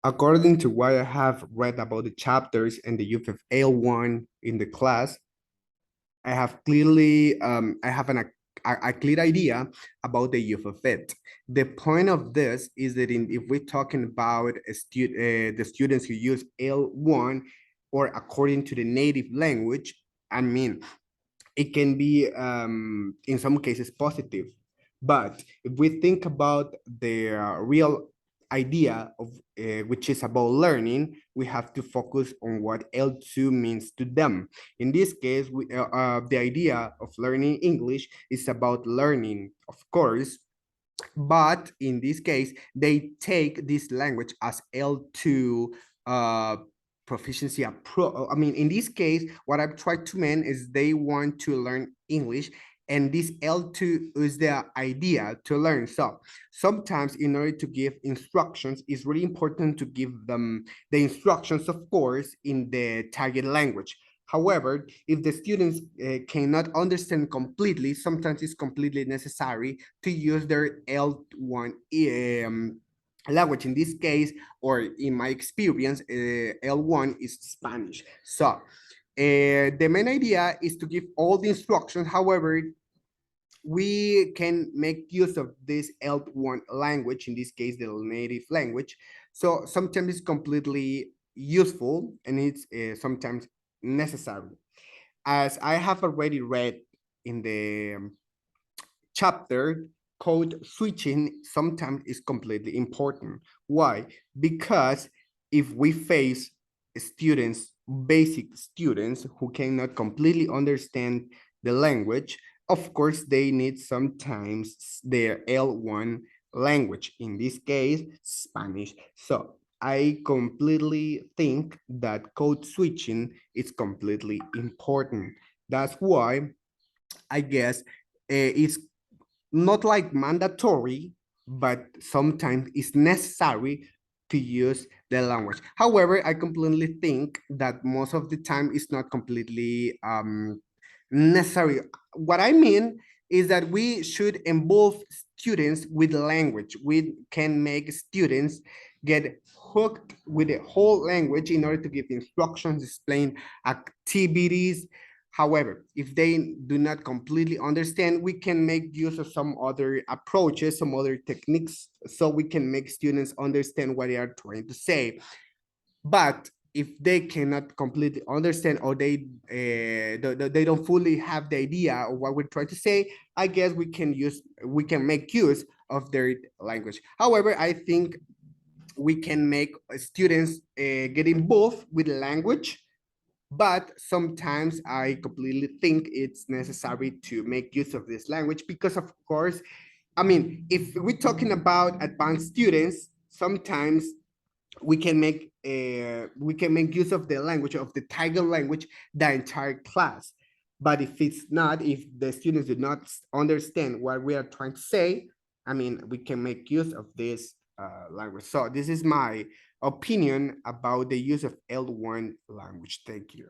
According to what I have read about the chapters and the use of L1 in the class, I have clearly, I have a clear idea about the use of it. The point of this is that if we're talking about the students who use L1 or according to the native language, I mean, it can be in some cases positive. But if we think about the real idea of which is about learning, we have to focus on what L2 means to them. In this case, the idea of learning English is about learning, of course, but in this case, they take this language as L2 uh, proficiency approach. I mean, in this case, what I've tried to mean is they want to learn English, and this L2 is the idea to learn. So sometimes in order to give instructions, it's really important to give them the instructions, of course, in the target language. However, if the students cannot understand completely, sometimes it's completely necessary to use their L1 language. In this case, or in my experience, L1 is Spanish. So the main idea is to give all the instructions. However, we can make use of this L1 language, in this case, the native language. So sometimes it's completely useful and it's sometimes necessary. As I have already read in the chapter, code switching sometimes is completely important. Why? Because if we face students, basic students who cannot completely understand the language, of course, they need sometimes their L1 language, in this case, Spanish. So I completely think that code switching is completely important. That's why I guess it's not like mandatory, but sometimes it's necessary to use the language. However, I completely think that most of the time it's not completely necessary. What I mean is that we should involve students with language. We can make students get hooked with the whole language in order to give instructions, explain activities. However, if they do not completely understand, we can make use of some other approaches, some other techniques, so we can make students understand what they are trying to say. But if they cannot completely understand, or they don't fully have the idea of what we're trying to say, I guess we can make use of their language. However, I think we can make students get involved with language, but sometimes I completely think it's necessary to make use of this language because, of course, I mean, if we're talking about advanced students, sometimes we can make use of the language of the target language the entire class. But if it's not, if the students do not understand what we are trying to say, I mean, we can make use of this language. So this is my opinion about the use of L1 language. Thank you.